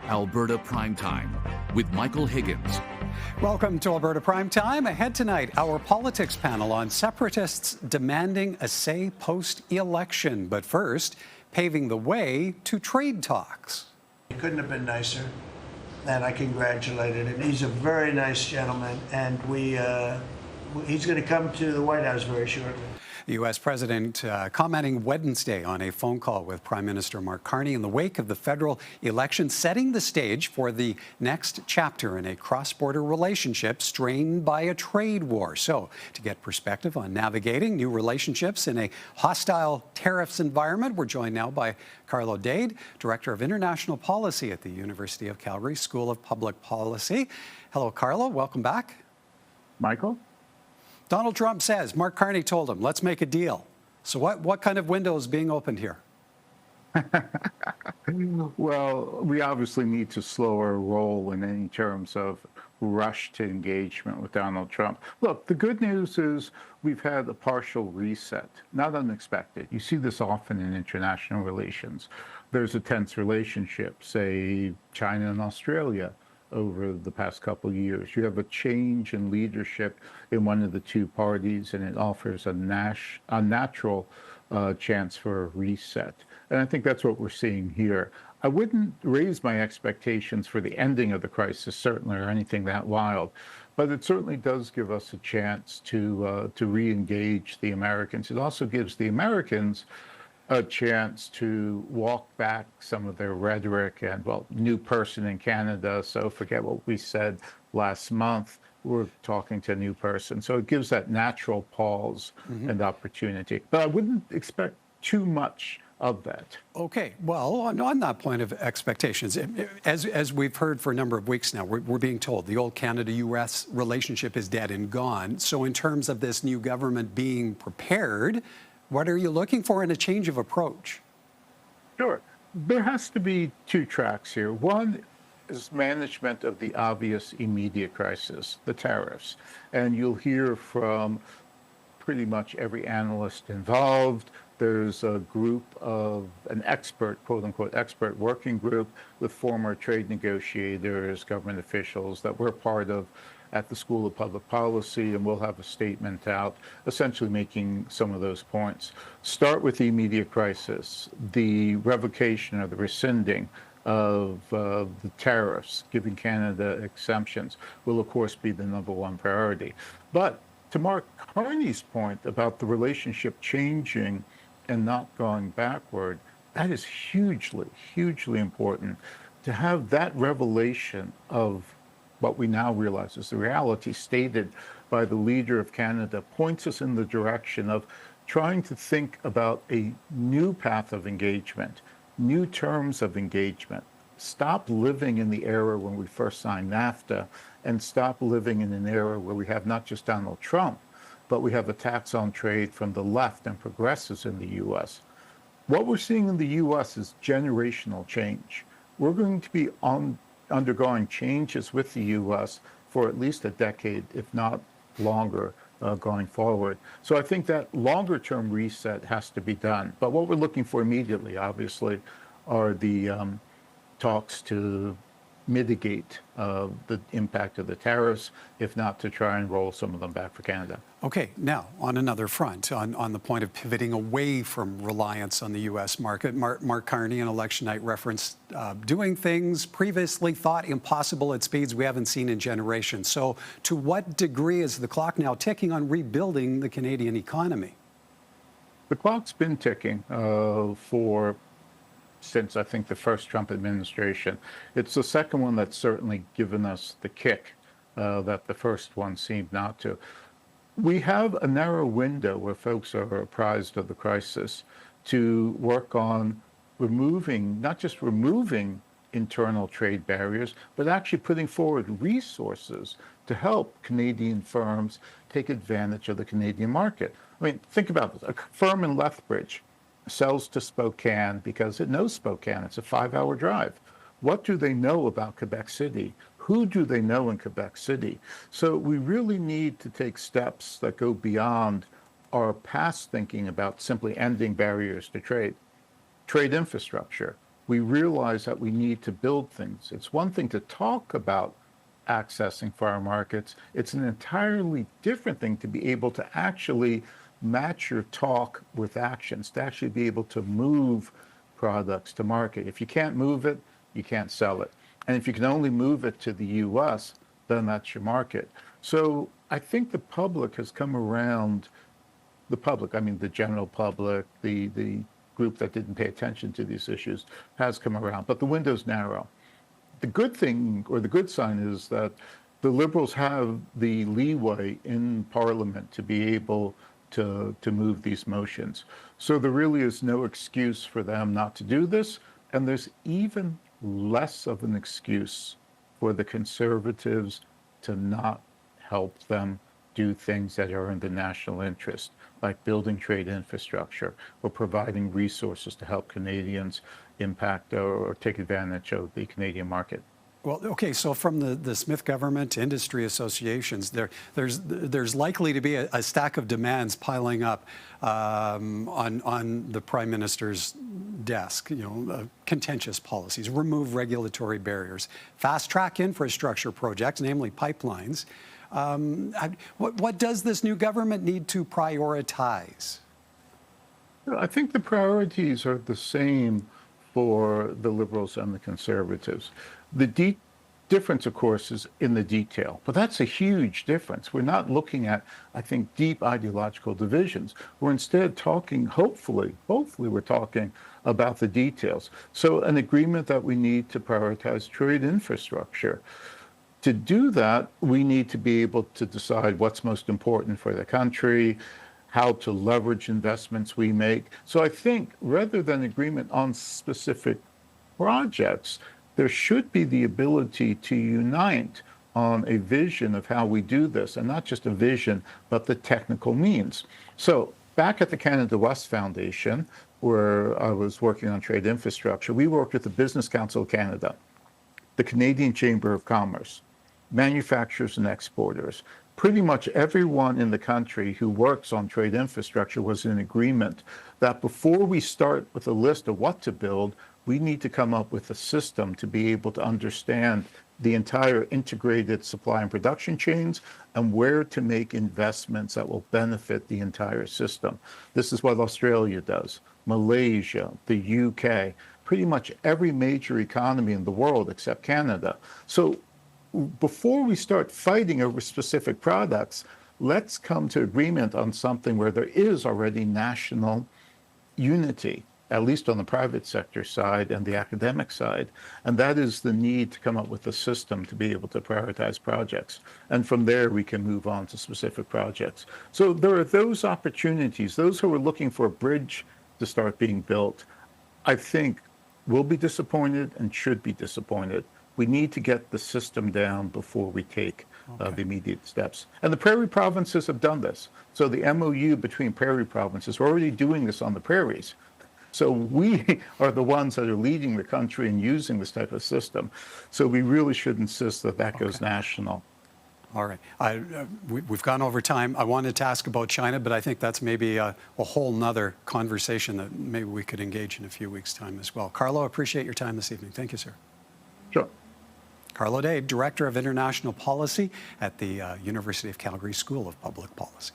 Alberta Primetime with Michael Higgins. Welcome to Alberta Primetime. Ahead tonight, our politics panel on separatists demanding a say post-election. But first, paving the way to trade talks. He couldn't have been nicer, and I congratulated him. He's a very nice gentleman, and he's going to come to the White House very shortly. The U.S. President commenting Wednesday on a phone call with Prime Minister Mark Carney in the wake of the federal election, setting the stage for the next chapter in a cross-border relationship strained by a trade war. So, to get perspective on navigating new relationships in a hostile tariffs environment, we're joined now by Carlo Dade, Director of International Policy at the University of Calgary School of Public Policy. Hello, Carlo. Welcome back. Michael? Donald Trump says Mark Carney told him, let's make a deal. So what kind of window is being opened here? Well, we obviously need to slow our roll in any terms of rush to engagement with Donald Trump. Look, the good news is we've had a partial reset, not unexpected. You see this often in international relations. There's a tense relationship, say China and Australia, over the past couple of years. You have a change in leadership in one of the two parties, and it offers a natural chance for a reset. And I think that's what we're seeing here. I wouldn't raise my expectations for the ending of the crisis, certainly, or anything that wild, but it certainly does give us a chance to re-engage the Americans. It also gives the Americans a chance to walk back some of their rhetoric and, well, new person in Canada, so forget what we said last month. We're talking to a new person. So it gives that natural pause and opportunity. But I wouldn't expect too much of that. Okay, well, on that point of expectations, as we've heard for a number of weeks now, we're being told the old Canada-U.S. relationship is dead and gone. So in terms of this new government being prepared, what are you looking for in a change of approach? Sure. There has to be two tracks here. One is management of the obvious immediate crisis, the tariffs. And you'll hear from pretty much every analyst involved. There's a group of an expert, quote unquote, expert working group with former trade negotiators, government officials that we're part of at the School of Public Policy, and we'll have a statement out essentially making some of those points. Start with the immediate crisis. The revocation or the rescinding of the tariffs, giving Canada exemptions, will of course be the number one priority. But to Mark Carney's point about the relationship changing and not going backward, that is hugely, hugely important. To have that revelation of what we now realize is the reality stated by the leader of Canada points us in the direction of trying to think about a new path of engagement, new terms of engagement. Stop living in the era when we first signed NAFTA and stop living in an era where we have not just Donald Trump, but we have attacks on trade from the left and progressives in the U.S. What we're seeing in the U.S. is generational change. We're going to be undergoing changes with the U.S. for at least a decade, if not longer, going forward. So I think that longer-term reset has to be done. But what we're looking for immediately, obviously, are the talks to mitigate the impact of the tariffs, if not to try and roll some of them back for Canada. Okay, now on another front, on the point of pivoting away from reliance on the U.S. market, Mark Carney on election night referenced doing things previously thought impossible at speeds we haven't seen in generations. So to what degree is the clock now ticking on rebuilding the Canadian economy? The clock's been ticking since I think the first Trump administration. It's the second one that's certainly given us the kick that the first one seemed not to. We have a narrow window where folks are apprised of the crisis to work on removing, not just removing internal trade barriers, but actually putting forward resources to help Canadian firms take advantage of the Canadian market. I mean, think about this. A firm in Lethbridge sells to Spokane because it knows Spokane. It's a 5-hour drive. What do they know about Quebec City? Who do they know in Quebec City? So we really need to take steps that go beyond our past thinking about simply ending barriers to trade. Trade infrastructure, we realize that we need to build things. It's one thing to talk about accessing foreign markets. It's an entirely different thing to be able to actually match your talk with actions, to actually be able to move products to market. If you can't move it, you can't sell it. And if you can only move it to the U.S., then that's your market. So I think the public has come around, the public, I mean the general public, the group that didn't pay attention to these issues has come around, but the window's narrow. The good thing, or the good sign, is that the Liberals have the leeway in Parliament to be able to move these motions. So there really is no excuse for them not to do this, and there's even less of an excuse for the Conservatives to not help them do things that are in the national interest, like building trade infrastructure or providing resources to help Canadians impact or take advantage of the Canadian market. Well, okay, so from the Smith government to industry associations, there's likely to be a stack of demands piling up on the Prime Minister's desk. Contentious policies, remove regulatory barriers, fast-track infrastructure projects, namely pipelines. What does this new government need to prioritize? I think the priorities are the same for the Liberals and the Conservatives. The difference, of course, is in the detail, but that's a huge difference. We're not looking at, I think, deep ideological divisions. We're instead talking, hopefully we're talking about the details. So an agreement that we need to prioritize trade infrastructure. To do that, we need to be able to decide what's most important for the country, how to leverage investments we make. So I think rather than agreement on specific projects, there should be the ability to unite on a vision of how we do this, and not just a vision, but the technical means. So back at the Canada-U.S. Foundation, where I was working on trade infrastructure, we worked with the Business Council of Canada, the Canadian Chamber of Commerce, manufacturers and exporters. Pretty much everyone in the country who works on trade infrastructure was in agreement that before we start with a list of what to build, we need to come up with a system to be able to understand the entire integrated supply and production chains and where to make investments that will benefit the entire system. This is what Australia does, Malaysia, the UK, pretty much every major economy in the world except Canada. So before we start fighting over specific products, let's come to agreement on something where there is already national unity, at least on the private sector side and the academic side. And that is the need to come up with a system to be able to prioritize projects. And from there, we can move on to specific projects. So there are those opportunities. Those who are looking for a bridge to start being built, I think, will be disappointed and should be disappointed. We need to get the system down before we take the immediate steps. And the prairie provinces have done this. So the MOU between prairie provinces, we're already doing this on the prairies. So we are the ones that are leading the country in using this type of system. So we really should insist that that goes national. All right. We've gone over time. I wanted to ask about China, but I think that's maybe a whole nother conversation that maybe we could engage in a few weeks' time as well. Carlo, appreciate your time this evening. Thank you, sir. Sure. Carlo Dade, Director of International Policy at the University of Calgary School of Public Policy.